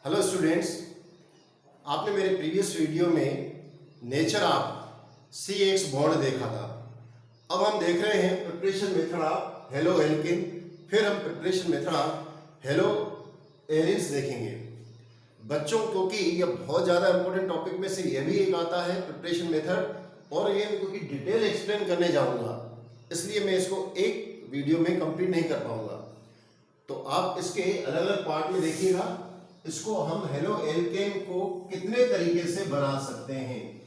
Hello students, आपने मेरे previous video में नेचर ऑफ CH बॉन्ड देखा था। अब हम देख रहे हैं preparation method of halo alkane, फिर हम preparation method of hello arenes देखेंगे। बच्चों, क्योंकि ये बहुत ज़्यादा इंपॉर्टेंट टॉपिक में से ये भी एक आता है प्रिपरेशन मेथड, और ये क्योंकि डिटेल एक्सप्लेन करने जाऊँगा इसलिए मैं इसको एक वीडियो में कंप्लीट नहीं कर पाऊँगा। तो आप इसके अलग अलग पार्ट में देखिएगा। इसको हम हेलो एल्केन को कितने तरीके से बना सकते हैं।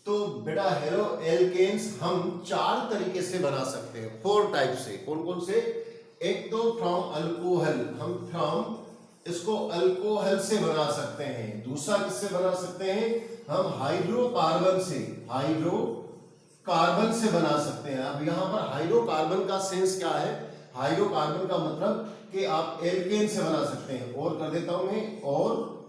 तो बेटा हेलो एल्केन्स हम 4 तरीके से बना सकते हैं, 4 टाइप से। कौन कौन से? एक तो फ्रॉम अल्कोहल, हम फ्रॉम इसको अल्कोहल से बना सकते हैं। दूसरा किससे बना सकते हैं? हम हाइड्रोकार्बन से बना सकते हैं। अब यहां पर हाइड्रोकार्बन का सेंस क्या है? हाइड्रोकार्बन का मतलब कि आप एल्केन से बना सकते हैं। और कर देता हूं मैं, और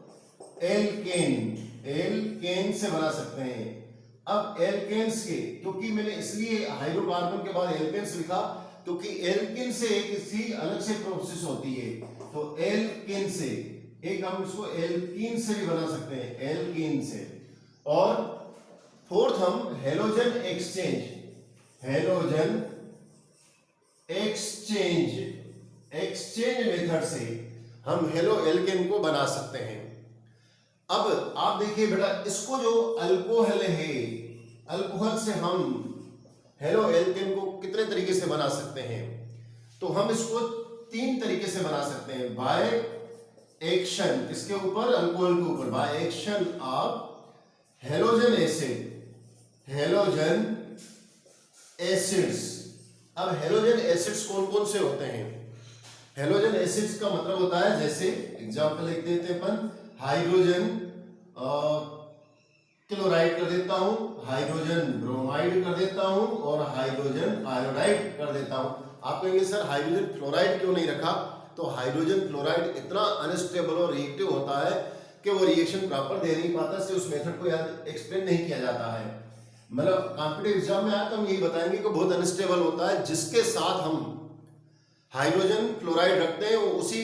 एल्केन से बना सकते हैं। अब एल्केन्स के, क्योंकि मैंने इसलिए हाइड्रोकार्बन के बाद एल्केन्स लिखा क्योंकि एल्केन से किसी अलग से प्रोसेस होती है। तो एल्केन से एक हम इसको एल्कीन से भी बना सकते हैं, एल्कीन से। और फोर्थ हम हेलोजन एक्सचेंज मेथड से हम हेलो एल्केन को बना सकते हैं। अब आप देखिए बेटा, इसको जो अल्कोहल है, अल्कोहल से हम हेलो एल्केन को कितने तरीके से बना सकते हैं? तो हम इसको 3 तरीके से बना सकते हैं। बाय एक्शन, किसके ऊपर? अल्कोहल के ऊपर। By action of halogen acids. अब हेलोजन एसिड्स कौन कौन से होते हैं? हेलोजन एसिड्स का मतलब होता है, जैसे एग्जांपल लिख देते हैं अपन, हाइड्रोजन क्लोराइड कर देता हूं, हाइड्रोजन ब्रोमाइड कर देता हूं, और हाइड्रोजन आयोडाइड कर देता हूं। आप कहेंगे सर हाइड्रोजन फ्लोराइड क्यों नहीं रखा? तो हाइड्रोजन फ्लोराइड इतना अनस्टेबल और रिएक्टिव होता है कि वो रिएक्शन प्रॉपर दे नहीं पाता, से उस मेथड को याद एक्सप्लेन नहीं किया जाता है। मतलब कॉम्पिटिटिव एग्जाम में आया तो हम यही बताएंगे कि बहुत अनस्टेबल होता है। जिसके साथ हम हाइड्रोजन क्लोराइड रखते हैं वो उसी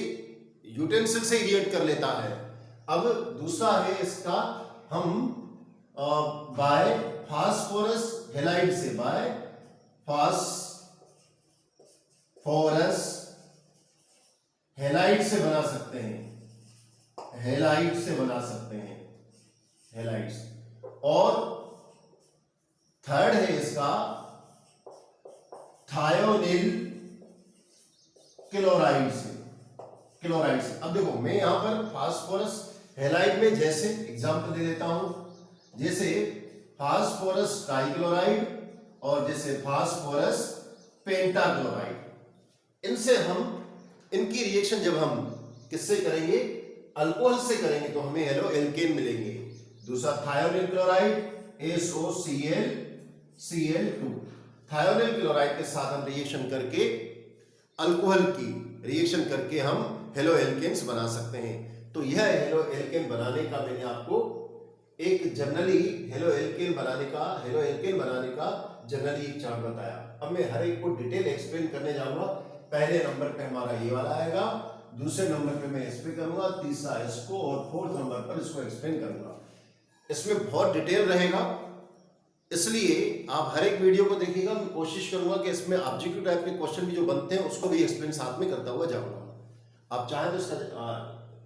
यूटेंसिल से रिएक्ट कर लेता है। अब दूसरा है इसका, हम बाय फास्फोरस हेलाइड से, बाय फास्फोरस हेलाइड से बना सकते हैं, हेलाइड से बना सकते हैं, हेलाइड से। और थर्ड है इसका थायोनिल क्लोराइड से। अब देखो मैं यहां पर फास्फोरस हेलाइड में जैसे एग्जांपल दे देता हूं, जैसे फास्फोरस ट्राइक्लोराइड और जैसे फास्फोरस पेंटाक्लोराइड। इनसे हम, इनकी रिएक्शन जब हम किससे करेंगे? अल्कोहल से करेंगे तो हमें हेलो एल्केन मिलेंगे। दूसरा thionyl chloride SOCl2, thionyl chloride के साथ हम रिएक्शन करके, अल्कोहल की रिएक्शन करके हम हेलो एल्केन्स बना सकते हैं। तो यह हेलो एल्केन बनाने का मैंने आपको एक जनरली हेलो एल्केन बनाने का जनरली एक चार्ट बताया। अब मैं हर एक को डिटेल एक्सप्लेन करने जाऊंगा। पहले नंबर पे हमारा ये वाला आएगा, दूसरे नंबर पे मैं इस पे करूंगा, तीसरा इसको, और फोर्थ नंबर पर इसको एक्सप्लेन करूंगा। इसमें बहुत डिटेल रहेगा, इसलिए आप हर एक वीडियो को देखिएगा। मैं कोशिश करूंगा कि इसमें ऑब्जेक्टिव टाइप के क्वेश्चन भी जो बनते हैं उसको भी एक्सप्लेन साथ में करता हुआ जाऊंगा। आप चाहें तो इसका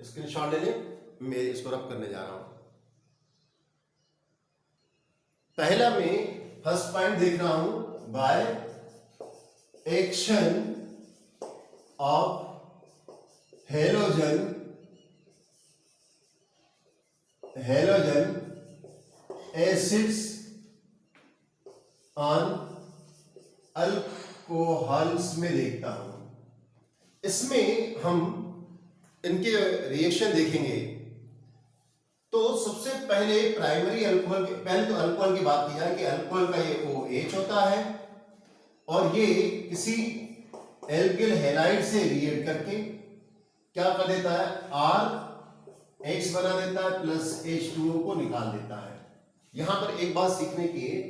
स्क्रीनशॉट ले लें, मैं इसको रब करने जा रहा हूं। पहला मैं फर्स्ट पॉइंट देख रहा हूं, by action of halogen acids on alcohols में देखता हूं। इसमें हम इनके रिएक्शन देखेंगे। तो सबसे पहले प्राइमरी अल्कोहल, पहले तो अल्कोहल की बात की जाए कि अल्कोहल का ये OH होता है, और ये किसी एल्किल हैलाइड से रिएक्ट करके क्या कर देता है? RH बना देता है, प्लस H2O को निकाल देता है। यहां पर एक बात सीखने की है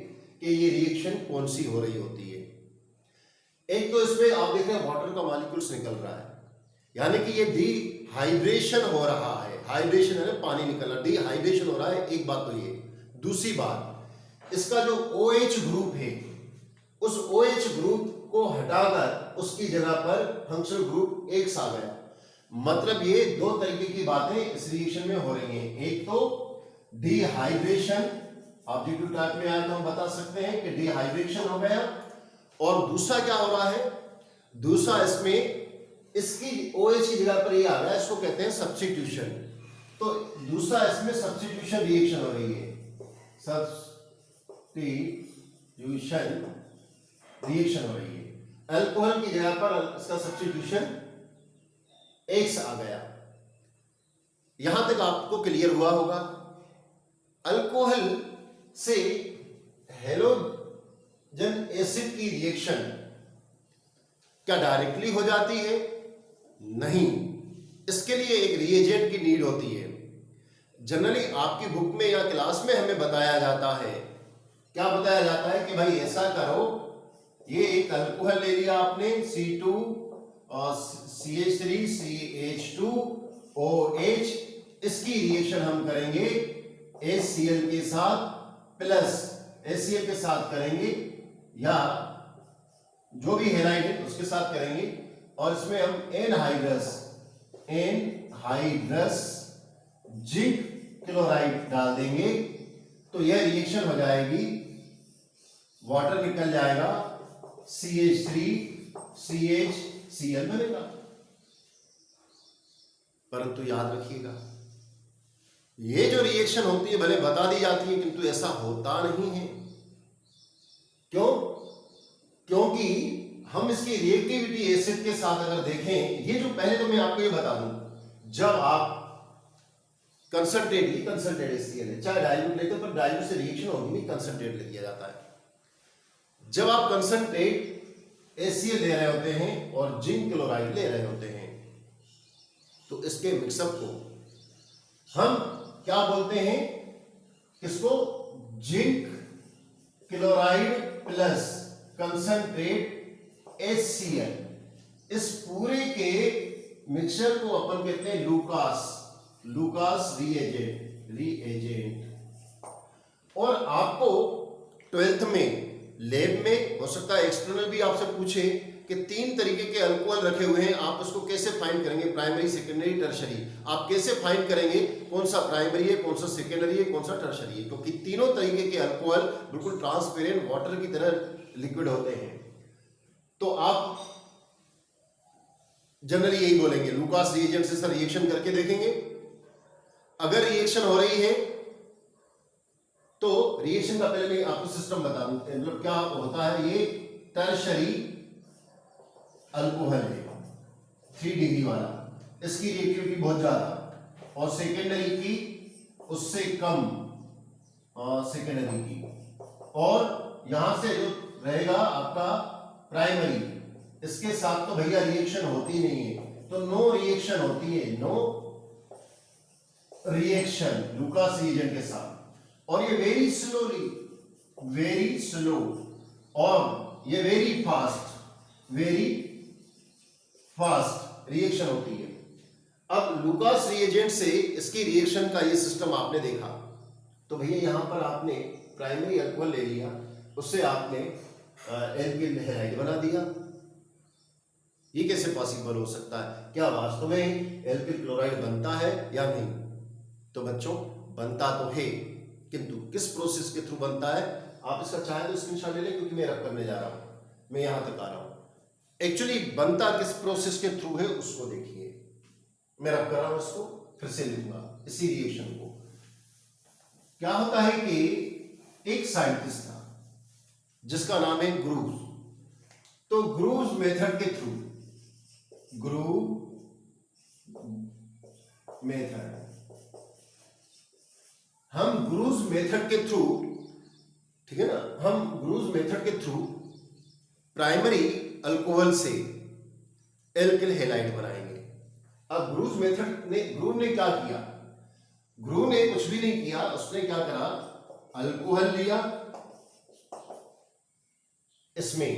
कि ये रिएक्शन कौन सी हो रही होती है। एक तो इसमें आप देख रहे हैं वाटर का मॉलिक्यूल्स निकल रहा है, यानी कि ये हाइड्रेशन हो रहा है, हाइड्रेशन है ना, पानी निकलना, डिहाइड्रेशन हो रहा है, एक बात तो ये। दूसरी बात, इसका जो OH ग्रुप है, उस OH ग्रुप को हटाकर उसकी जगह पर फंक्शनल ग्रुप X आ गया। मतलब ये दो तरीके की बातें इस रिएक्शन में हो रही हैं। एक तो डिहाइड्रेशन, ऑब्जेक्टिव टाइप में आया तो हम बता सकते हैं कि डिहाइड्रेशन हो गया, और दूसरा क्या हो रहा है, दूसरा इसमें इसकी OH की जगह पर ये आ गया, इसको कहते हैं सब्स्टिट्यूशन। तो दूसरा इसमें सब्स्टिट्यूशन रिएक्शन हो रही है, सब्स्टिट्यूशन रिएक्शन हो रही है। अल्कोहल की जगह पर इसका सब्स्टिट्यूशन X आ गया। यहां तक आपको क्लियर हुआ होगा। अल्कोहल से हेलोजन एसिड की रिएक्शन क्या डायरेक्टली हो जाती है? नहीं, इसके लिए एक रिएजेंट की नीड होती है। जनरली आपकी बुक में या क्लास में हमें बताया जाता है, क्या बताया जाता है कि भाई ऐसा करो, ये एक अल्कोहल ले लिया आपने C2 और CH3 CH2OH, इसकी रिएक्शन हम करेंगे HCl के साथ प्लस HCl के साथ करेंगे, या जो भी हैलाइड है उसके साथ करेंगे, और इसमें हम एनहाइड्रस जिंक क्लोराइड डाल देंगे, तो यह रिएक्शन हो जाएगी, वाटर निकल जाएगा, CH3 CHCl बनेगा। परंतु याद रखिएगा, ये जो रिएक्शन होती है भले बता दी जाती है, किंतु ऐसा होता नहीं है। क्यों? क्योंकि हम इसकी रिएक्टिविटी एसिड के साथ अगर देखें, ये जो पहले तो मैं आपको ये बता दूं, जब आप कंसंट्रेट HCl है, चाहे डाइल्यूट लेते पर डाइल्यूट से रिएक्शन होगी नहीं, कंसंट्रेट ले लिया जाता है। जब आप कंसंट्रेट HCl ले रहे होते हैं और जिंक क्लोराइड ले रहे होते हैं, तो इसके मिक्सअप को हम क्या बोलते हैं? किसको? Zinc chloride plus concentrate HCl। इस पूरे के मिक्सचर को अपन कहते हैं लूकास रिएजेंट। और आपको 12th में लैब में हो सकता है एक्सटर्नल भी आपसे पूछे कि 3 तरीके के अल्कोहल रखे हुए हैं, आप उसको कैसे फाइंड करेंगे, प्राइमरी, सेकेंडरी, टर्शरी। आप कैसे फाइंड करेंगे कौन सा प्राइमरी है, कौन सा सेकेंडरी है, कौन सा टर्शरी है? क्योंकि तीनों तरीके के अल्कोहल बिल्कुल ट्रांसपेरेंट वाटर की तरह लिक्विड होते हैं। तो आप जनरली यही बोलेंगे, लूकास रिएजेंट से सर रिएक्शन करके देखेंगे। अगर रिएक्शन हो रही है तो रिएक्शन का पहले मैं आपको सिस्टम बता दूं, मतलब क्या होता है। ये टर्शरी अल्कोहल है 3 डिग्री वाला, इसकी रिएक्टिविटी बहुत ज्यादा, और सेकेंडरी की उससे कम, सेकेंडरी की, और यहां से जो रहेगा आपका प्राइमरी, इसके साथ तो भैया रिएक्शन होती नहीं है, तो नो रिएक्शन होती है, नो रिएक्शन लूकास रिएजेंट के साथ। और ये वेरी स्लो, और ये वेरी फास्ट रिएक्शन होती है। अब लूकास रिएजेंट से इसकी रिएक्शन का ये सिस्टम आपने देखा, तो भैया यहां पर आपने प्राइमरी अल्कोहल ले लिया, उससे आपने एल्किल हैलाइड बना दिया। ये कैसे पॉसिबल हो सकता है? क्या वास्तव में एल्किल क्लोराइड बनता है या नहीं? तो बच्चों, बनता तो है, किंतु किस प्रोसेस के थ्रू बनता है? आप इसका चाहे तो स्क्रीनशॉट ले लें, क्योंकि मैं रब करने जा रहा हूं, मैं यहां तक आ रहा हूं। एक्चुअली बनता किस प्रोसेस के थ्रू है उसको देखिए, मैं रब कर रहा हूं, इसको फिर से लिखूंगा इसी रिएक्शन को। क्या होता है कि एक साइंटिस्ट था जिसका नाम है ग्रूव्स, तो ग्रूव्स मेथड के थ्रू, हम ग्रूव्स मेथड के थ्रू, ठीक है ना, हम ग्रूव्स मेथड के थ्रू प्राइमरी अल्कोहल से एल्किल हैलाइड बनाएंगे। अब ग्रूव ने क्या किया? ग्रूव ने कुछ भी नहीं किया, उसने क्या करा, अल्कोहल लिया, इसमें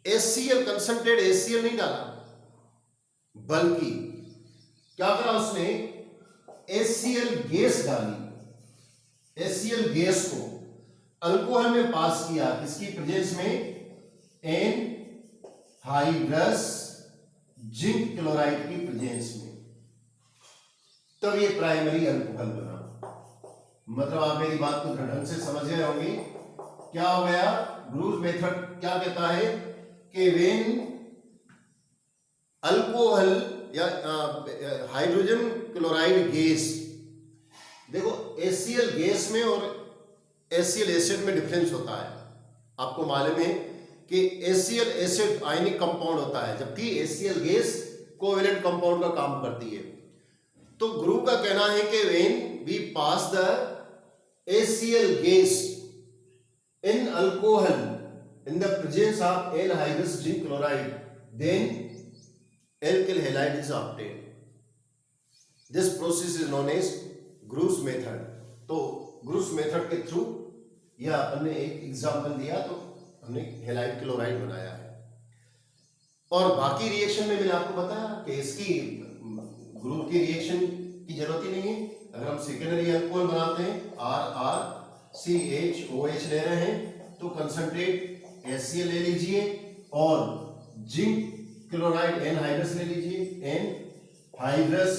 HCl कंसंट्रेट HCl नहीं डाला, बल्कि क्या करा उसने, HCl गैस डाली, HCl गैस को अल्कोहल में पास किया, किसकी प्रेजेंस में, एनहाइड्रस जिंक क्लोराइड की प्रेजेंस में, तब ये प्राइमरी अल्कोहल बना। मतलब आप मेरी बात को ढंग से समझ गए होंगे। क्या हो गया, ग्रूव मेथड क्या कहता है कि व्हेन अल्कोहल या हाइड्रोजन क्लोराइड गैस, देखो HCl गैस में और HCl एसिड में डिफरेंस होता है। आपको मालूम है कि HCl एसिड आयनिक कंपाउंड होता है, जबकि HCl गैस कोवेलेंट कंपाउंड का काम करती है। तो ग्रुप का कहना है कि when we pass the HCl gas in alcohol in the presence of anhydrous zinc chloride, then alkyl halide is obtained. This process is known as Gru's method. तो Gru's method के थ्रू यह हमने एक example दिया, तो हमने halide chloride बनाया है। और बाकी रिएक्शन में मैंने आपको बताया कि इसकी ग्रुप की रिएक्शन की जरूरत ही नहीं है। अगर हम सेकेंडरी अल्कोहल बनाते हैं, RRCHOH ले रहे हैं, तो कंसंट्रेट HCl ले लीजिए और जिंक क्लोराइड एनहाइड्रस ले लीजिए, एनहाइड्रस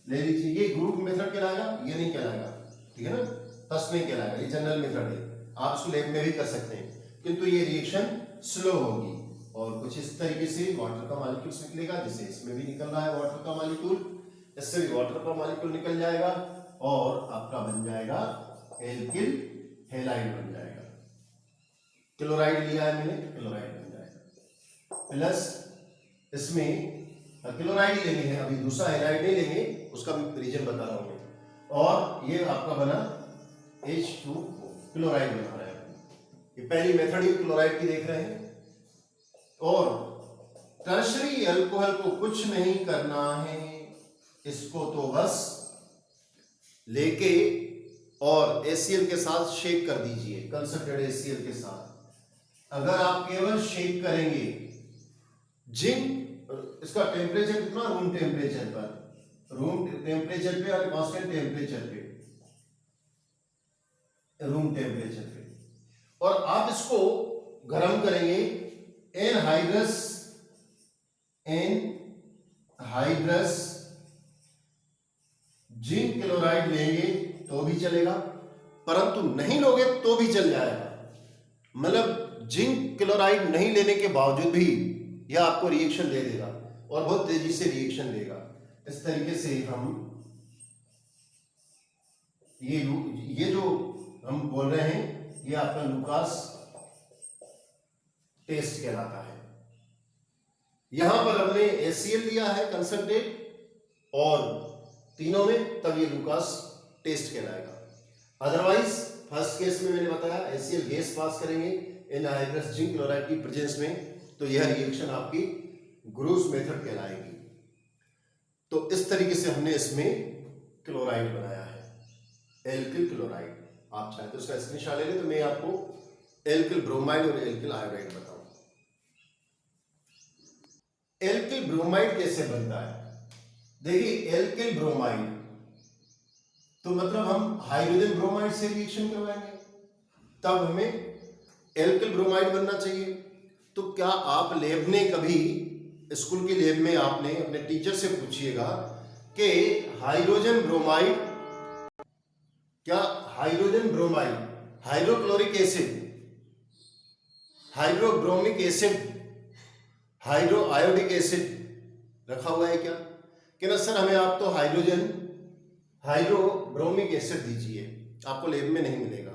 ले लीजिए। ये ग्रुप मेथड कहलाएगा, ये नहीं कहलाएगा, ठीक है ना, फर्स्ट नहीं कहलाएगा, ये जनरल मेथड है। आप इसको लैब में भी कर सकते हैं, किंतु ये रिएक्शन स्लो होगी और कुछ इस तरीके से वाटर का मॉलिक्यूल निकलेगा, जैसे इसमें भी निकल रहा है वाटर का मॉलिक्यूल, इससे भी वाटर का मॉलिक्यूल निकल जाएगा और आपका बन जाएगा एल्किल हैलाइड बन जाएगा। क्लोराइड लिया है मैंने, क्लोराइड बन जाएगा। प्लस इसमें क्लोराइड लेंगे हैं, अभी दूसरा हैलाइड नहीं लेंगे, उसका भी रीजन बता रहा हूं मैं। और ये आपका बना H2O, क्लोराइड बना रहा है। ये पहली मेथड ही क्लोराइड की देख रहे हैं। और टर्शरी अल्कोहल को कुछ नहीं करना है, इसको तो बस लेके और HCl के साथ शेक कर दीजिए, कंसंट्रेटेड HCl के साथ। अगर आप केवल शेक करेंगे, जिंक इसका टेम्परेचर कितना, रूम टेम्परेचर पर, रूम टेम्परेचर पे और कांस्टेंट टेम्परेचर पे, रूम टेम्परेचर पे, और आप इसको गर्म करेंगे, एनहाइड्रस जिंक क्लोराइड लेंगे तो भी चलेगा, परंतु नहीं लोगे तो भी चल जाएगा। मतलब जिंक क्लोराइड नहीं लेने के बावजूद भी यह आपको रिएक्शन दे देगा और बहुत तेजी से रिएक्शन देगा। इस तरीके से हम ये जो हम बोल रहे हैं, ये आपका लुकास टेस्ट कहलाता है। यहां पर हमने HCl लिया है कंसंट्रेट और तीनों में, तब ये लुकास टेस्ट कहलाएगा। अदरवाइज फर्स्ट केस में मैंने बताया HCl गैस पास करेंगे एनहाइड्रस जिंक क्लोराइड की प्रेजेंस में, तो यह रिएक्शन आपकी ग्रूस मेथड कहलाएगी। तो इस तरीके से हमने इसमें क्लोराइड बनाया है, एल्किल क्लोराइड। आप चाहे तो उसका स्क्रीनशॉट ले लें, तो मैं आपको एल्किल ब्रोमाइड और एल्किल आयोडाइड बताऊं। एल्किल ब्रोमाइड कैसे बनता है? देखिए, एल्किल ब्रोमाइड तो मतलब हम हाइड्रोजन ब्रोमाइड से रिएक्शन करवाएंगे, तब हमें एल्किल ब्रोमाइड बनना चाहिए। तो क्या आप लैब ने कभी, स्कूल की लैब में आपने अपने टीचर से पूछिएगा कि हाइड्रोजन ब्रोमाइड, क्या hydrogen bromide, hydrochloric acid, hydrobromic acid, hydro iodic acid रखा हुआ है क्या? कि ना सर, हमें आप तो हाइड्रोब्रोमिक एसिड दीजिए, आपको लैब में नहीं मिलेगा।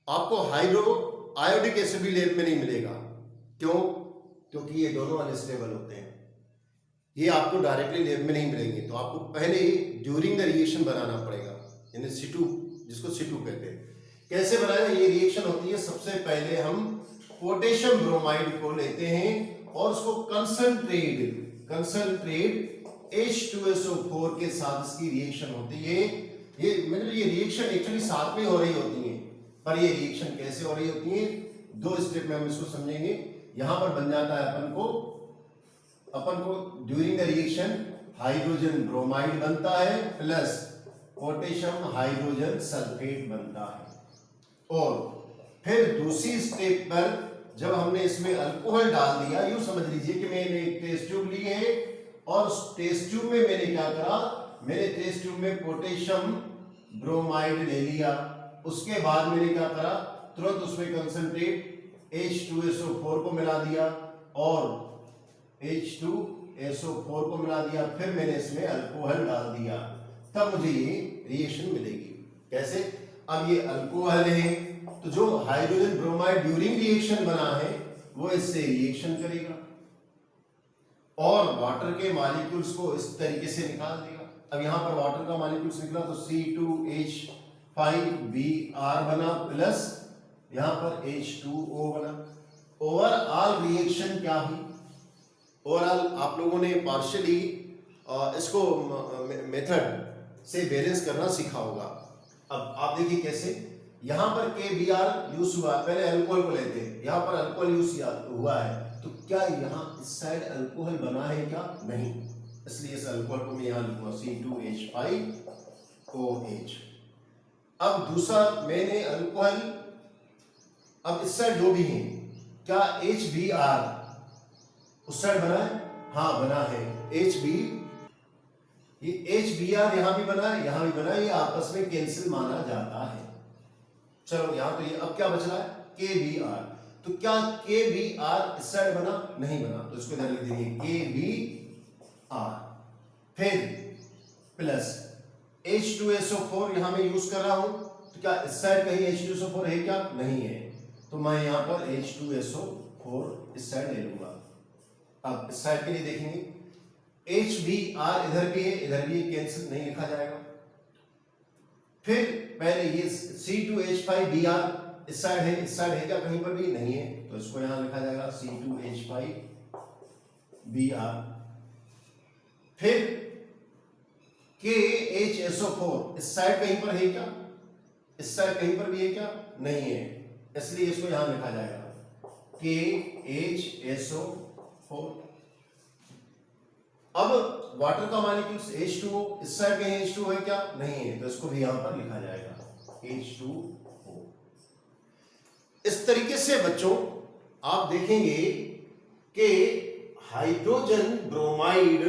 आपको हाइड्रो आयोडिक एसिड भी लैब में नहीं मिलेगा। क्यों? क्योंकि ये दोनों अनस्टेबल होते हैं, ये आपको डायरेक्टली लैब में नहीं मिलेंगे। तो आपको पहले ही ड्यूरिंग द रिएक्शन बनाना पड़ेगा, यानी सिटू, जिसको सिटू कहते हैं। कैसे बनाएगा? ये रिएक्शन होती है, सबसे पहले हम पोटेशियम ब्रोमाइड को लेते हैं और उसको कंसंट्रेट H2SO4 के साथ इसकी रिएक्शन होती है। ये मतलब ये रिएक्शन एक्चुअली साथ में हो रही होती है, पर ये रिएक्शन कैसे हो रही होती है, दो स्टेप में हम इसको समझेंगे। यहां पर बन जाता है अपन को during the reaction hydrogen bromide बनता है प्लस पोटेशियम हाइड्रोजन सल्फेट बनता है। और फिर दूसरी स्टेप पर जब हमने इसमें अल्कोहल डाल दिया, यूं समझ लीजिए कि मैंने एक टेस्ट ट्यूब ली है और उस टेस्ट ट्यूब में मैंने क्या करा, मैंने टेस्ट ट्यूब में पोटेशियम ब्रोमाइड ले लिया। उसके बाद मैंने क्या करा, तुरंत उसमें कंसंट्रेट H2SO4 को मिला दिया और H2SO4 को मिला दिया, फिर मैंने इसमें अल्कोहल डाल दिया, तब मुझे ये रिएक्शन मिलेगी। कैसे? अब ये अल्कोहल है तो जो हाइड्रोजन ब्रोमाइड ड्यूरिंग रिएक्शन बना है वो इससे रिएक्शन करेगा और वाटर के मॉलिक्यूल्स को इस तरीके से निकाल देगा। अब यहां पर वाटर का मॉलिक्यूल्स निकला तो C2H5Br बना प्लस यहां पर H2O बना। ओवरऑल रिएक्शन क्या हुई? ओवरऑल आप लोगों ने पार्शियली इसको मेथड से बैलेंस करना सीखा होगा। अब आप देखिए कैसे, यहां पर KBr यूज हुआ, पहले अल्कोहल को लेते हैं, यहां पर अल्कोहल यूज हुआ है, तो क्या यहां इस साइड अल्कोहल बना है क्या? नहीं, इसलिए इस अल्कोहल को मैं यहां लिखूंगा C2H5OH। अब दूसरा मैंने अल्कोहल, अब इस साइड जो भी है, क्या HBr उस साइड बना है? हाँ बना है, HB, ये HBr यहां भी बना है, यहां भी बना है, ये आपस में कैंसिल माना जाता है। चलो यहां तो ये अब क्या बच रहा है? KBr। तो क्या KBr इस साइड बना? नहीं बना, तो इसको इधर लिख देंगे KBr। फिर प्लस H2SO4 यहां मैं यूज कर रहा हूं, तो क्या इस साइड कहीं H2SO4 है क्या? नहीं है, तो मैं यहां पर H2SO4 इस साइड ले लूंगा। अब इस साइड के लिए देखेंगे, HBr इधर भी है, इधर भी कैंसिल नहीं लिखा जाएगा। फिर पहले ये C2H5Br इस साइड है, इस साइड है क्या? कहीं पर भी नहीं है, तो इसको यहां लिखा जाएगा C2H5Br। फिर KHSO4 इस साइड कहीं पर है क्या? इस साइड कहीं पर भी है क्या? नहीं है, इसलिए इसको यहां लिखा जाएगा KHSO4। अब वाटर का मॉलिक्यूल्स H2O, इस साइड कहीं H2O है क्या? नहीं है, तो इसको भी यहां पर लिखा जाएगा H2O। इस तरीके से बच्चों आप देखेंगे कि हाइड्रोजन ब्रोमाइड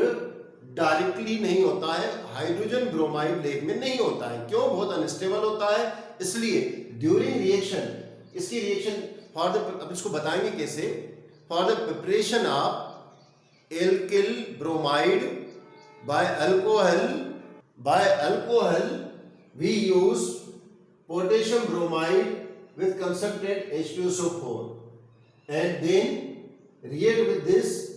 डायरेक्टली नहीं होता है, हाइड्रोजन ब्रोमाइड लेग में नहीं होता है। क्यों? बहुत अनस्टेबल होता है, इसलिए ड्यूरिंग रिएक्शन, इसकी रिएक्शन फॉर द, अब इसको बताएंगे कैसे, for the preparation of alkyl bromide by alcohol we use potassium bromide with concentrate H2SO4 and then react with this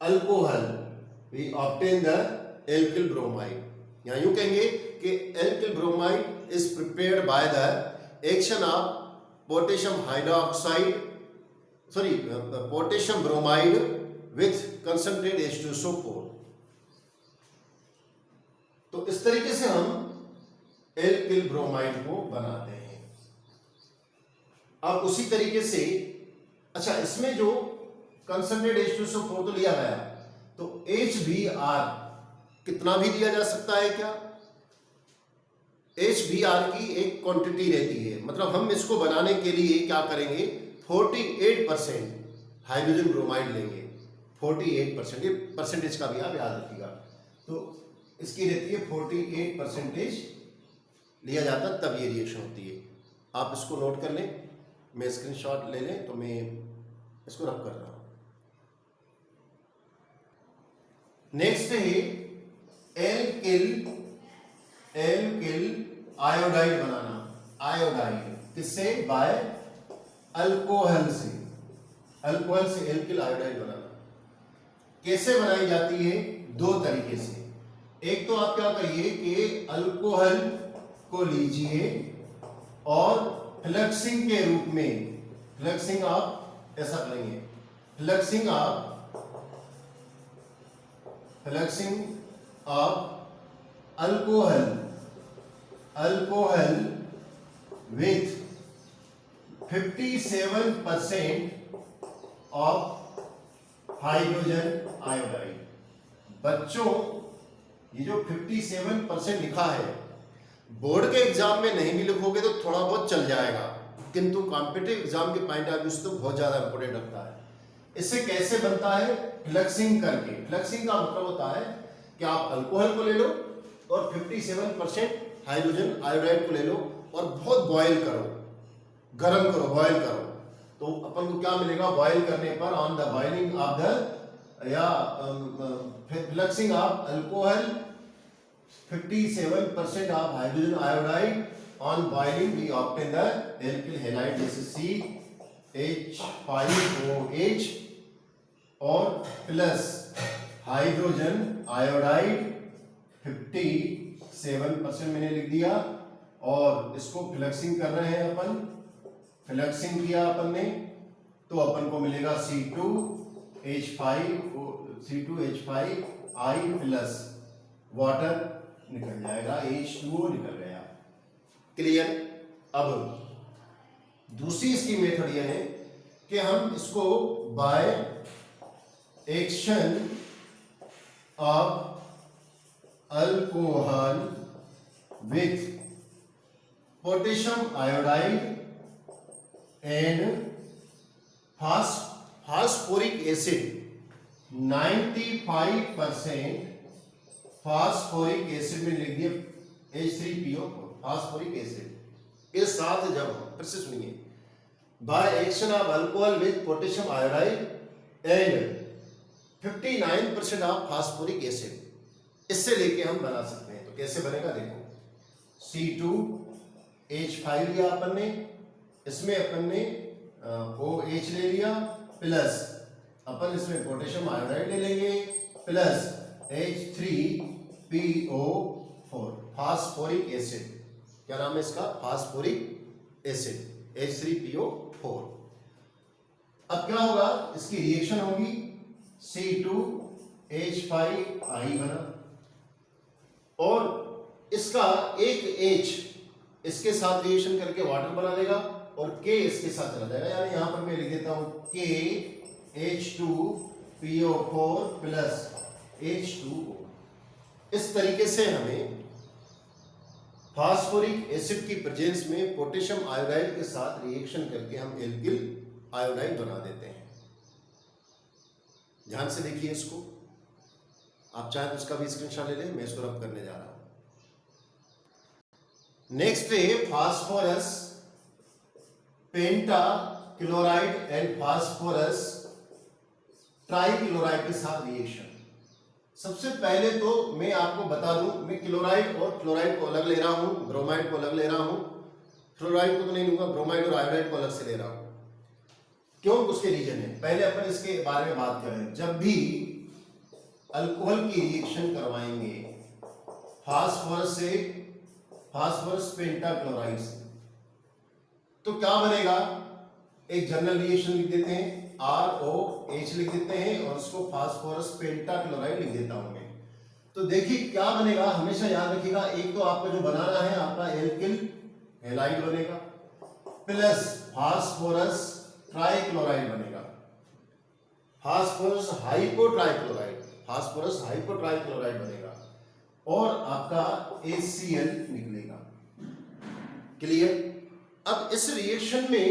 alcohol we obtain the alkyl bromide। यहाँ यूं कहेंगे कि alkyl bromide is prepared by the action of potassium hydroxide, potassium bromide with concentrate H2SO4। तो इस तरीके से हम alkyl bromide को बनाते हैं। अब उसी तरीके से, अच्छा इसमें जो कंसंट्रेट H2SO4 तो लिया गया, तो HBr कितना भी दिया जा सकता है क्या? HBr की एक क्वांटिटी रहती है, मतलब हम इसको बनाने के लिए क्या करेंगे, 48% हाइड्रोजन ब्रोमाइड लेंगे, 48%, ये परसेंटेज का भी आप याद रखिएगा। तो इसकी रहती है 48% लिया जाता, तब ये रिएक्शन होती है। आप इसको नोट कर लें, मैं स्क्रीनशॉट ले लें, तो मैं इसको रख कर रहा हूं। नेक्स्ट है एल्किल आयोडाइड बनाना। आयोडाइड किससे? बाय अल्कोहल से, अल्कोहल से एल्किल आयोडाइड बनाना। कैसे बनाई जाती है? दो तरीके से। एक तो आप क्या करिए कि अल्कोहल को लीजिए और फ्लक्सिंग के रूप में, फ्लक्सिंग आप ऐसा करेंगे, fluxing of alcohol with 57% of hydrogen iodide बच्चों ये जो 57% लिखा है, बोर्ड के एग्जाम में नहीं भी लिखोगे तो थोड़ा बहुत चल जाएगा, किंतु कॉम्पिटिटिव एग्जाम के पॉइंट ऑफ व्यू से तो बहुत ज्यादा इंपॉर्टेंट रखता है। इससे कैसे बनता है? फ्लक्सिंग करके। फ्लक्सिंग का मतलब होता है कि आप अल्कोहल को ले लो और 57% हाइड्रोजन आयोडाइड को ले लो और बहुत बॉयल करो, गर्म करो, बॉयल करो, तो अपन को क्या मिलेगा? बॉयल करने पर on the boiling of the या fluxing of alcohol 57% of hydrogen iodide on boiling we obtain the alkyl halide जैसे CH5OH और प्लस हाइड्रोजन आयोडाइड 57% मैंने लिख दिया और इसको फ्लक्सिंग कर रहे हैं अपन। फ्लक्सिंग किया अपन ने तो अपन को मिलेगा C2H5I प्लस वाटर निकल जाएगा, H2O निकल गया। क्लियर? अब दूसरी इसकी मेथड यह है कि हम इसको by action of alcohol with potassium iodide and phosphoric acid 95% phosphoric acid में लिख दिया H3PO फास्फोरिक एसिड के साथ जब फिर से सुनिए, by action of alcohol with potassium iodide and 59% of phosphoric acid, इससे लेके हम बना सकते हैं। तो कैसे बनेगा देखो, C2H5 लिया अपन ने, इसमें अपन ने OH ले लिया प्लस अपन इसमें पोटेशियम आयोडाइड ले लेंगे प्लस H3PO4 फास्फोरिक एसिड। क्या नाम है इसका? Phosphoric acid H3PO4। अब क्या होगा? इसकी रिएक्शन होगी C2H5I बना और इसका एक H इसके साथ रिएक्शन करके वाटर बना देगा और K इसके साथ चला जाएगा, यानी यहां पर मैं लिख देता हूं KH2PO4 प्लस H2O। इस तरीके से हमें फास्फोरिक एसिड की प्रेजेंस में पोटेशियम आयोडाइड के साथ रिएक्शन करके हम एल्किल आयोडाइड बना देते हैं। ध्यान से देखिए इसको, आप चाहे तो उसका भी स्क्रीनशॉट ले लें, मैं इसको रब करने जा रहा हूं। नेक्स्ट है phosphorus penta chloride and phosphorus trichloride के साथ रिएक्शन। सबसे पहले तो मैं आपको बता दूं, मैं क्लोराइड और क्लोराइड को अलग ले रहा हूं, ब्रोमाइड को अलग ले रहा हूं, फ्लोराइड को तो नहीं लूंगा, ब्रोमाइड और आयोडाइड को अलग से ले रहा हूं। क्यों? उसके रीजन है। पहले अपन इसके बारे में बात करें। जब भी अल्कोहल की रिएक्शन करवाएंगे फास्फोरस से, फास्फोरस पेंटाक्लोराइड से, तो क्या बनेगा? एक जनरल रिएक्शन लिख देते हैं, ROH लिख देते हैं और उसको फास्फोरस पेंटाक्लोराइड लिख देता हूं मैं। तो देखिए क्या बनेगा, हमेशा याद रखिएगा, एक तो आपको जो बनाना है आपका एल्किल हैलाइड बनेगा प्लस फास्फोरस ट्राइक्लोराइड बनेगा, फास्फोरस हाइपोट्राइक्लोराइड, फास्फोरस हाइपोट्राइक्लोराइड बनेगा और आपका HCl निकलेगा। क्लियर? अब इस रिएक्शन में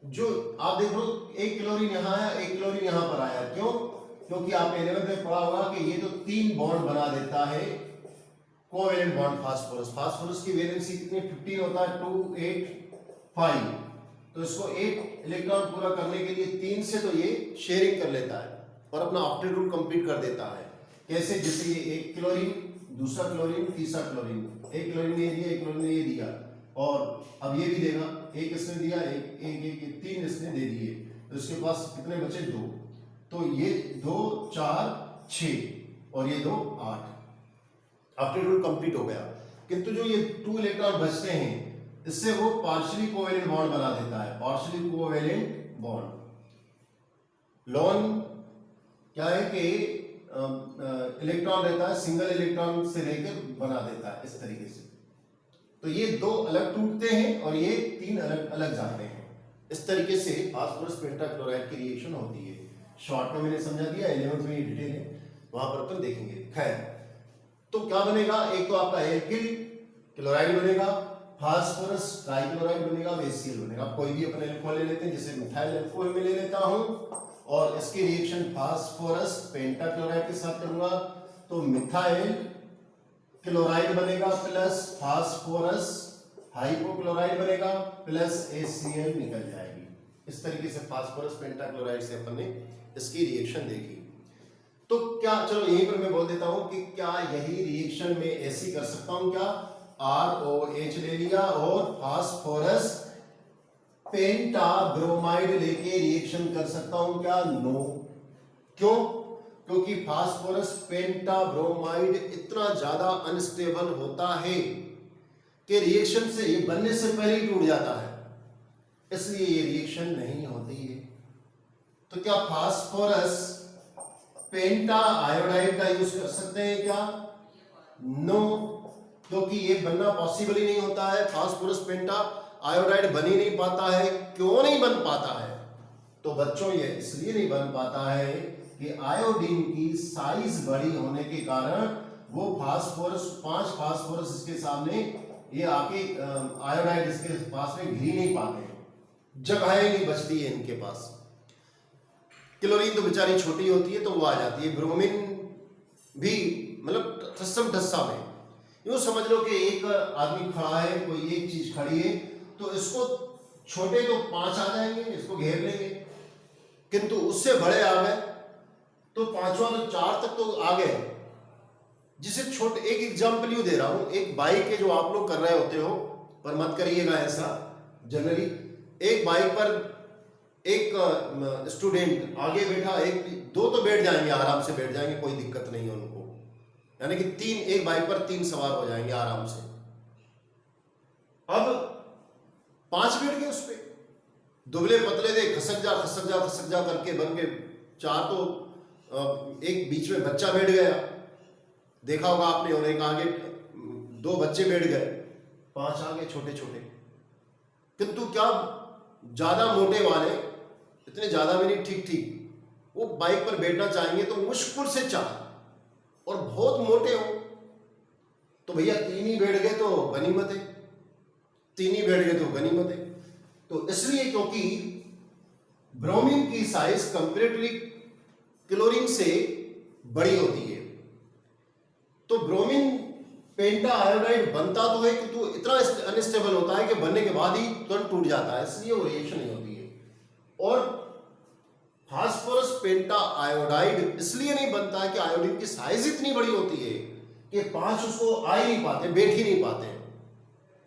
जो आप देखो, एक क्लोरीन यहां आया, एक क्लोरीन यहां पर आया। क्यों? क्योंकि आपने 11th में पढ़ा होगा कि ये तो 3 बॉन्ड बना देता है, कोवेलेंट बॉन्ड फास्फोरस। फास्फोरस की वैलेंसी कितनी? 15 होता है, 2 8 5। तो इसको 8 इलेक्ट्रॉन पूरा करने के लिए 3 से तो ये शेयरिंग कर लेता है और अपना ऑक्टेट रूट कंप्लीट कर देता है। कैसे? जैसे ये एक क्लोरीन, दूसरा क्लोरीन, तीसरा क्लोरीन, एक क्लोरीन ने दिया, एक क्लोरीन ने ये दिया और अब ये भी देगा, एक इसने दिया, एक 3 इसने दे दिए, तो इसके पास कितने बचे? 2। तो ये 2 4 6 और ये 2 8, ऑक्टेट रूट कंप्लीट हो गया। किंतु जो ये 2 इलेक्ट्रॉन बचते हैं इससे वो पार्शियली कोवेलेंट बॉन्ड बना देता है, पार्शियली कोवेलेंट बॉन्ड। लॉन क्या है कि इलेक्ट्रॉन रहता है, सिंगल इलेक्ट्रॉन से लेकर बना देता है इस तरीके से। तो ये 2 अलग टूटते हैं और ये 3 अलग अलग जाते हैं। इस तरीके से फास्फोरस पेंटाक्लोराइड की रिएक्शन होती है। शॉर्ट में मैंने समझा दिया, 11th में ये डिटेल है। वहां पर अपन देखेंगे। खैर, तो क्या बनेगा, एक तो आपका एल्किल क्लोराइड बनेगा, फास्फोरस ट्राइक्लोराइड बनेगा, HCl बनेगा। कोई भी अपन एल्कोहल ले लेते हैं, जैसे मिथाइल अल्कोहल में ले लेता हूं और इसकी रिएक्शन फास्फोरस पेंटाक्लोराइड के साथ करूंगा तो मिथाइल क्लोराइड बनेगा प्लस फास्फोरस हाइपोक्लोराइड बनेगा प्लस HCl निकल जाएगी। इस तरीके से फास्फोरस पेंटाक्लोराइड से अपन ने इसकी रिएक्शन देखी। तो क्या, चलो यहीं पर मैं बोल देता हूं कि क्या यही रिएक्शन में ऐसी कर सकता हूं क्या, ROH ले लिया और फास्फोरस पेंटाब्रोमाइड लेके रिएक्शन कर सकता हूं क्या? नो। क्यों? क्योंकि फास्फोरस पेंटाब्रोमाइड इतना ज्यादा अनस्टेबल होता है कि रिएक्शन से ये बनने से पहले ही टूट जाता है, इसलिए ये रिएक्शन नहीं होती है। तो क्या फास्फोरस पेंटा आयोडाइड का यूज कर सकते हैं क्या? नो, क्योंकि ये बनना पॉसिबल ही नहीं होता है। फास्फोरस पेंटा आयोडाइड बन ही नहीं पाता है। क्यों नहीं बन पाता है? तो बच्चों ये इसलिए नहीं बन पाता है कि आयोडीन की साइज बड़ी होने के कारण वो फास्फोरस 5 फास्फोरस इसके सामने ये आके आयोडाइड इसके पास में घिर नहीं पाते, जगह ही नहीं बचती है इनके पास। क्लोरीन तो बेचारी छोटी होती है तो वो आ जाती है। ब्रोमीन भी मतलब ठस्सम ठस्सा में, यूं समझ लो कि एक आदमी खड़ा है, कोई एक चीज खड़ी है तो इसको छोटे तो 5 आ जाएंगे, इसको घेर लेंगे, किंतु उससे बड़े आ गए तो 5वां तो 4 तक तो आ गए। जिसे छोटे, एक एग्जाम्पल यूं दे रहा हूं, एक बाइक के जो आप लोग कर रहे होते हो, पर मत करिएगा ऐसा जनरली। एक बाइक पर एक स्टूडेंट आगे बैठा, एक 2 तो बैठ जाएंगे, आराम से बैठ जाएंगे, कोई दिक्कत नहीं है उनको, यानी कि 3, एक बाइक पर 3 सवार हो जाएंगे आराम से। अब 5 बैठ गए उस पे, दुबले पतले थे, खसक जा करके बन के 4 तो एक बीच में बच्चा बैठ गया, देखा होगा आपने, और एक आगे 2 बच्चे बैठ गए, 5 आ गए छोटे छोटे। किंतु क्या ज्यादा मोटे वाले, इतने ज्यादा भी नहीं, ठीक ठीक, वो बाइक पर बैठना चाहेंगे तो मुश्किल से 4, और बहुत मोटे हो तो भैया 3 ही बैठ गए तो गनीमत है, 3 ही बैठ गए तो गनीमत है। तो इसलिए क्योंकि ब्रोमीन की साइज कंपैरेटिवली क्लोरीन से बड़ी होती है, तो ब्रोमीन पेंटा आयोडाइड बनता तो है किंतु इतना अनस्टेबल होता है कि बनने के बाद ही तुरंत टूट जाता है, इसलिए वो रिएक्शन नहीं होती है। और फास्फोरस पेंटा आयोडाइड इसलिए नहीं बनता है कि आयोडीन की साइज इतनी बड़ी होती है कि 5 उसको आ ही नहीं पाते, बैठ ही नहीं पाते,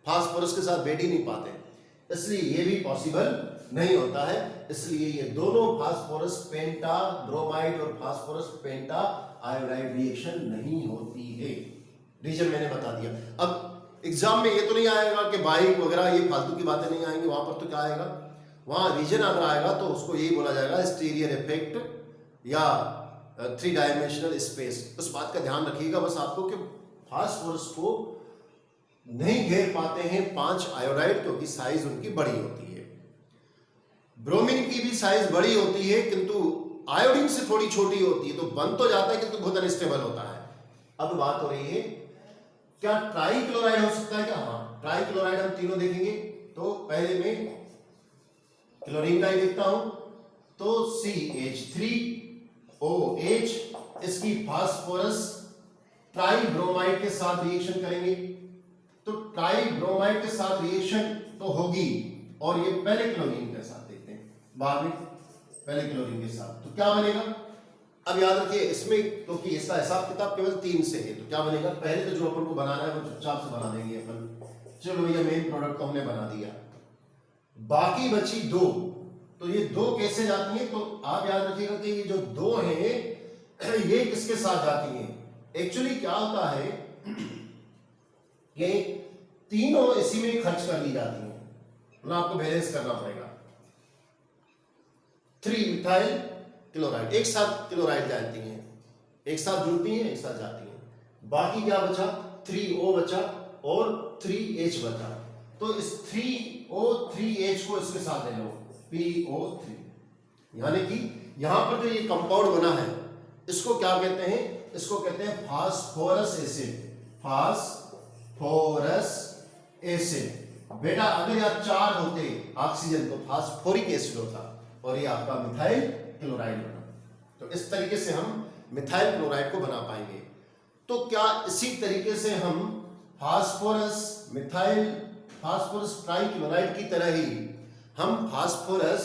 फास्फोरस के साथ बैठ ही नहीं पाते, इसलिए ये भी पॉसिबल नहीं होता है। इसलिए ये दोनों फास्फोरस पेंटा ब्रोमाइड और फास्फोरस पेंटा आयोडाइड रिएक्शन नहीं होती है। रीजन मैंने बता दिया। अब एग्जाम में ये तो नहीं आएगा कि बाइक वगैरह ये फालतू की बातें नहीं आएंगी, वहां पर तो क्या आएगा, वहां रीजन अगर आएगा तो उसको यही बोला जाएगा स्टीरियर इफेक्ट या 3 डायमेंशनल स्पेस। उस बात का ध्यान रखिएगा बस आपको कि फास्फोरस को नहीं घेर पाते हैं 5 आयोडाइड, क्योंकि साइज उनकी बड़ी होती है। ब्रोमीन की भी साइज बड़ी होती है किंतु आयोडीन से थोड़ी छोटी होती है, तो बन तो जाता है किंतु बहुत अनस्टेबल होता है। अब बात हो रही है क्या ट्राइक्लोराइड हो सकता है क्या? हाँ, ट्राइक्लोराइड हम तीनों देखेंगे। तो पहले मैं क्लोरीन का ही देखता हूं, तो CH3OH इसकी फास्फोरस ट्राइब्रोमाइड के साथ रिएक्शन करेंगे, तो ट्राइब्रोमाइड के साथ रिएक्शन तो होगी, और ये पहले क्लोरीन के साथ देखते हैं, बाद में पहले क्लोरीन के साथ, तो क्या बनेगा? अब याद रखिए इसमें, क्योंकि इसका हिसाब किताब केवल 3 से है, तो क्या बनेगा? पहले तो जो अपन को बनाना है वो चुपचाप से बना देंगे अपन, चलो भैया मेन प्रोडक्ट तो हमने बना दिया, बाकी बची 2, तो ये 2 कैसे जाती है? तो आप याद रखिएगा कि ये जो 2 हैं ये किसके साथ जाती हैं? एक्चुअली क्या होता है कि तीनों इसी में खर्च कर ली जाती हैं, मतलब आपको बैलेंस करना पड़ेगा। 3 मिथाइल क्लोराइड एक साथ क्लोराइड जाती हैं, एक साथ जुड़ती हैं, एक साथ जाती हैं, बाकी क्या बचा? 3O बचा और 3H बचा, तो इस 3O3H को इसके साथ ले लो, PO3, यानी कि यहां पर जो ये कंपाउंड बना है इसको क्या कहते हैं? इसको कहते हैं फास्फोरस एसिड, फास्फोरस एसिड। बेटा अगर यहाँ 4 होते ऑक्सीजन तो फास्फोरिक एसिड होता और ये आपका मिथाइल क्लोराइड बना। तो इस तरीके से हम मिथाइल क्लोराइड को बना पाएंगे। तो क्या इसी तरीके से हम फास्फोरस ट्राइक्लोराइड की तरह ही हम फास्फोरस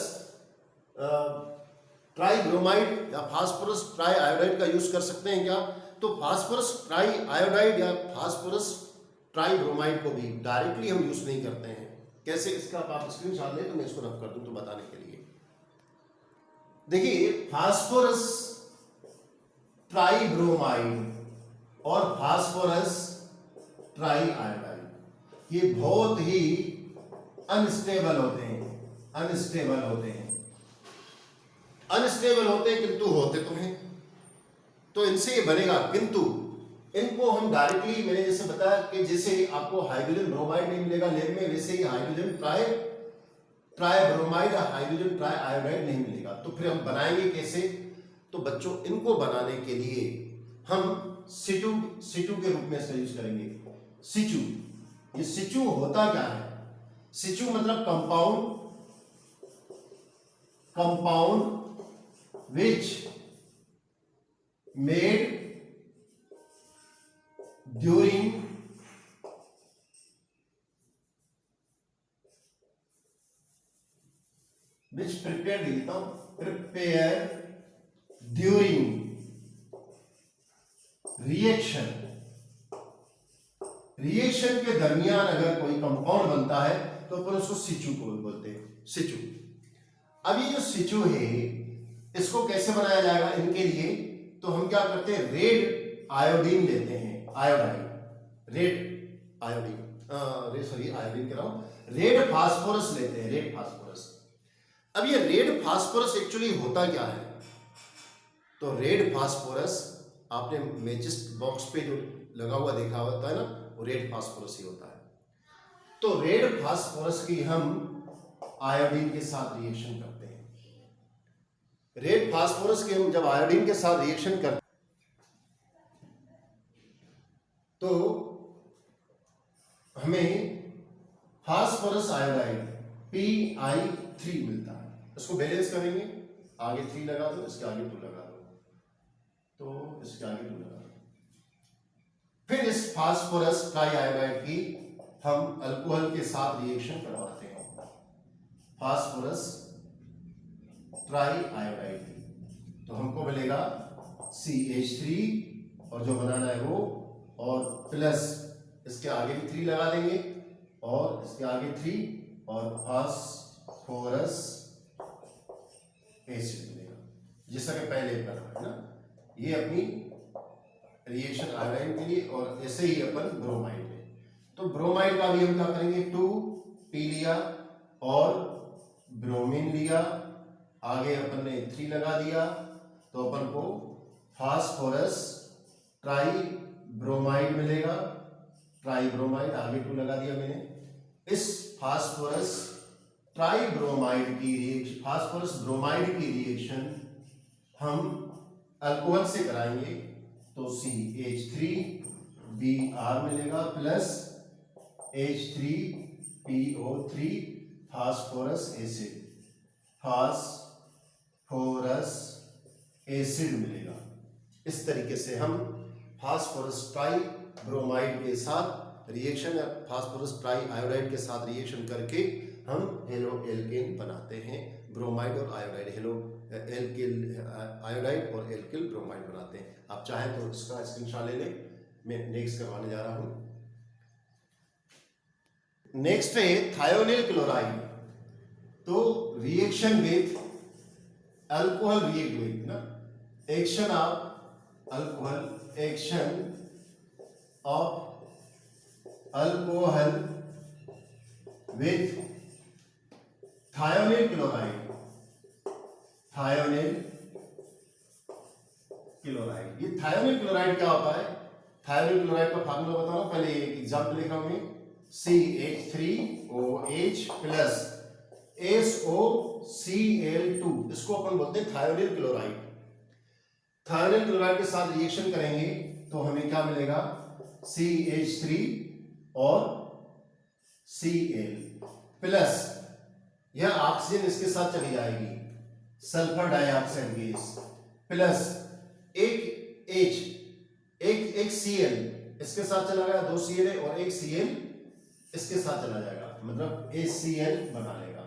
ट्राइब्रोमाइड या फास्फोरस ट्राइआयोडाइड का यूज कर सकते हैं क्या? तो फास्फोरस ट्राइआयोडाइड या फास्फोरस ट्राइब्रोमाइड को भी डायरेक्टली हम यूज नहीं करते हैं। कैसे, इसका आप स्क्रीनशॉट लें तो मैं इसको रफ कर दूं तो बताने के लिए। देखिए, फास्फोरस ट्राइब्रोमाइड और फास्फोरस ट्राइआयोडाइड ये बहुत ही अनस्टेबल होते हैं, अनस्टेबल होते किंतु होते तो हैं। तो इनसे ये बनेगा, किंतु इनको हम डायरेक्टली, मैंने जैसे बताया कि जैसे आपको हाइड्रोजन ब्रोमाइड नहीं मिलेगा लैब में, वैसे ही हाइड्रोजन ट्राइब्रोमाइड या हाइड्रोजन ट्राइआयोडाइड नहीं मिलेगा। तो फिर हम बनाएंगे कैसे? तो बच्चों, इनको बनाने के लिए हम सिटू के रूप में इसका यूज करेंगे। सिचू, ये सिचू होता क्या है? सिचू मतलब compound which made during which prepared लिखता हूं, prepare during रिएक्शन के दरमियान अगर कोई कंपाउंड बनता है तो अपन उसको सिचू को बोलते हैं, सिचू। अब ये जो सिचू है इसको कैसे बनाया जाएगा? इनके लिए तो हम क्या करते हैं, रेड आयोडीन लेते हैं, आयोडीन कह रहा हूं, रेड फास्फोरस लेते हैं, रेड फास्फोरस। अब ये रेड फास्फोरस एक्चुअली होता क्या है? तो रेड फास्फोरस आपने मैचिस बॉक्स पे जो लगा हुआ देखा होता है ना, वो रेड फास्फोरस ही होता है। तो रेड फास्फोरस की हम आयोडीन के साथ रिएक्शन करते हैं। रेड फास्फोरस के हम जब आयोडीन के साथ रिएक्शन करते हैं तो हमें फास्फोरस आयोडाइड Pi3 मिलता है। इसको बैलेंस करेंगे, आगे 3 लगा दो, इसके आगे 2 लगा दो, तो इसके आगे 2 लगा दो। फिर इस फास्फोरस ट्राइआयोडाइड की हम अल्कोहल के साथ रिएक्शन करवाते हैं, फास्फोरस ट्राइआयोडाइड। तो हमको मिलेगा CH3 और जो बनाना है वो, और प्लस इसके आगे भी 3 लगा देंगे और इसके आगे 3 और फास्फोरस एसिड मिलेगा, जैसा कि पहले बना है ना। ये अपनी रिएक्शन आयोडाइन के लिए, और ऐसे ही अपन ब्रोमाइड में। तो ब्रोमाइड का भी हम क्या करेंगे, 2P लिया और ब्रोमीन लिया, आगे अपन ने 3 लगा दिया, तो अपन को फास्फोरस ट्राइब्रोमाइड मिलेगा, ट्राइब्रोमाइड, आगे 2 लगा दिया मैंने। इस फास्फोरस ट्राइब्रोमाइड की रिएक्शन, फास्फोरस ब्रोमाइड की रिएक्शन हम अल्कोहल से कराएंगे, तो CH3Br मिलेगा plus H3PO3 phosphorus acid, phosphorus acid मिलेगा। इस तरीके से हम फास्फोरस ट्राइब्रोमाइड के साथ रिएक्शन, फास्फोरस ट्राइआयोडाइड के साथ रिएक्शन करके हम हेलो एल्केन बनाते हैं। ब्रोमाइड और आयोडाइड, हेलो एल्किल आयोडाइड और एल्किल ब्रोमाइड बनाते हैं। आप चाहें तो इसका स्क्रीनशॉट ले लें, मैं नेक्स्ट करवाने जा रहा हूं। नेक्स्ट है थायोनिल क्लोराइड। तो reaction with alcohol, react with ना, action of alcohol, action of alcohol with thionyl chloride, thionyl chloride. ये थायोनिल क्लोराइड क्या होता है? थायोनिल क्लोराइड का फार्मूला बताओ, पहले एक एग्जांपल लिखा हूं मैं, CH3OH प्लस SOCl2, इसको अपन बोलते हैं थायोनिल क्लोराइड। थायोनिल क्लोराइड के साथ रिएक्शन करेंगे तो हमें क्या मिलेगा, CH3 और Cl प्लस यह ऑक्सीजन इसके साथ चली जाएगी, सल्फर डाइऑक्साइड गैस प्लस एक H एक Cl इसके साथ चला गया, 2 Cl है और एक Cl इसके साथ चला जाएगा, मतलब HCl बना लेगा।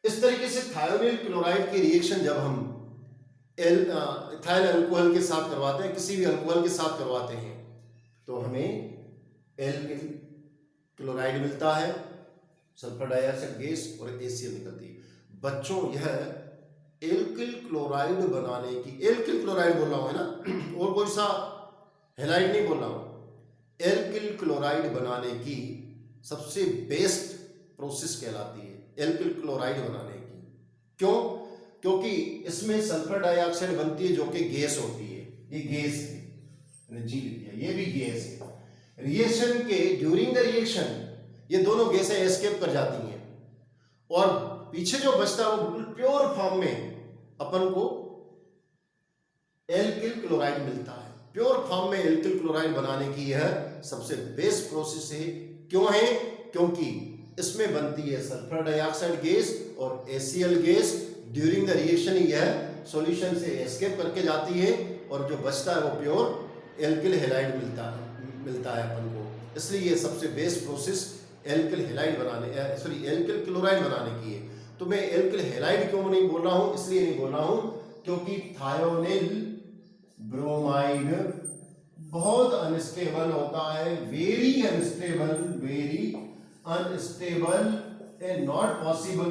इस तरीके से थायोनिल क्लोराइड की रिएक्शन जब हम इथाइल अल्कोहल के साथ करवाते हैं, किसी भी अल्कोहल के साथ करवाते हैं, तो हमें एल्किल क्लोराइड मिलता है, सल्फर डाइऑक्साइड गैस और HCl निकलती है। बच्चों यह एल्किल क्लोराइड बनाने की, एल्किल क्लोराइड बोल रहा हूं है ना, और कोई सा हैलाइड नहीं बोल रहा हूं, एल्किल क्लोराइड बनाने की सबसे बेस्ट प्रोसेस कहलाती है एल्किल क्लोराइड बनाने की। क्यों? क्योंकि इसमें सल्फर डाइऑक्साइड बनती है जो कि गैस होती है, ये गैस है, जी लिख दिया, ये भी गैस है। रिएक्शन के ड्यूरिंग द रिएक्शन ये दोनों गैसें एस्केप कर जाती हैं और पीछे जो बचता है वो बिल्कुल प्योर फॉर्म में अपन को एल्किल क्लोराइड मिलता है। प्योर फॉर्म में एल्किल क्लोराइड बनाने की यह सबसे बेस्ट प्रोसेस है। क्यों है? क्योंकि इसमें बनती है सल्फर डाइऑक्साइड गैस और HCl gas. During the reaction यह सॉल्यूशन से एस्केप करके जाती है और जो बचता है वो प्योर एल्किल हैलाइड मिलता है अपन को। इसलिए ये सबसे best process alkyl halide alkyl chloride बनाने की है। तो मैं एल्किल हैलाइड क्यों नहीं बोल रहा हूं? इसलिए नहीं बोल रहा हूं क्योंकि थायोनिल ब्रोमाइड बहुत अनस्टेबल होता है, very unstable and not possible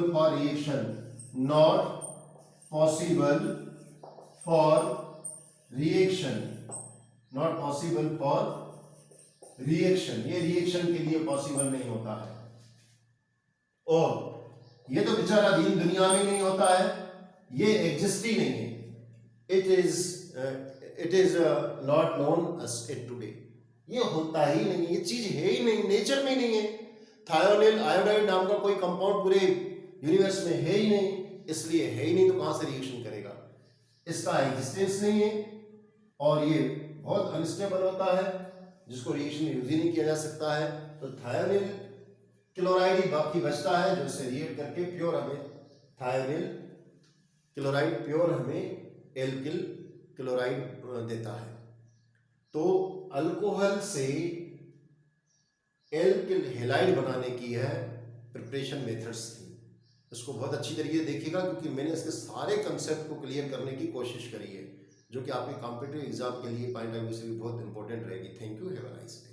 for reaction, ये रिएक्शन के लिए पॉसिबल नहीं होता है। और ये तो बेचारा दीन दुनिया में नहीं होता है, ये एग्जिस्ट ही नहीं है। It is not known as it today. ये होता ही नहीं, ये चीज है ही नहीं, नेचर में नहीं है। थायोनिल आयोडाइड नाम का कोई कंपाउंड पूरे यूनिवर्स में है ही नहीं, इसलिए है ही नहीं तो कहां से रिएक्शन करेगा? इसका एग्जिस्टेंस नहीं है और ये बहुत अनस्टेबल होता है जिसको रिएक्शन में यूज ही नहीं किया जा सकता है। तो थायोनिल क्लोराइड ही बाकी बचता है जो इससे रिएक्ट करके प्योर हमें थायोनिल क्लोराइड प्योर हमें एल्किल क्लोराइड देता है। तो अल्कोहल से एल्किल हैलाइड बनाने की यह प्रिपरेशन मेथड्स थी। इसको बहुत अच्छी तरीके से देखिएगा क्योंकि मैंने इसके सारे कंसेप्ट को क्लियर करने की कोशिश करी है जो कि आपके कॉम्पिटिटिव एग्जाम के लिए पॉइंट ऑफ व्यू से भी बहुत इंपॉर्टेंट रहेगी। Thank you, have a nice day.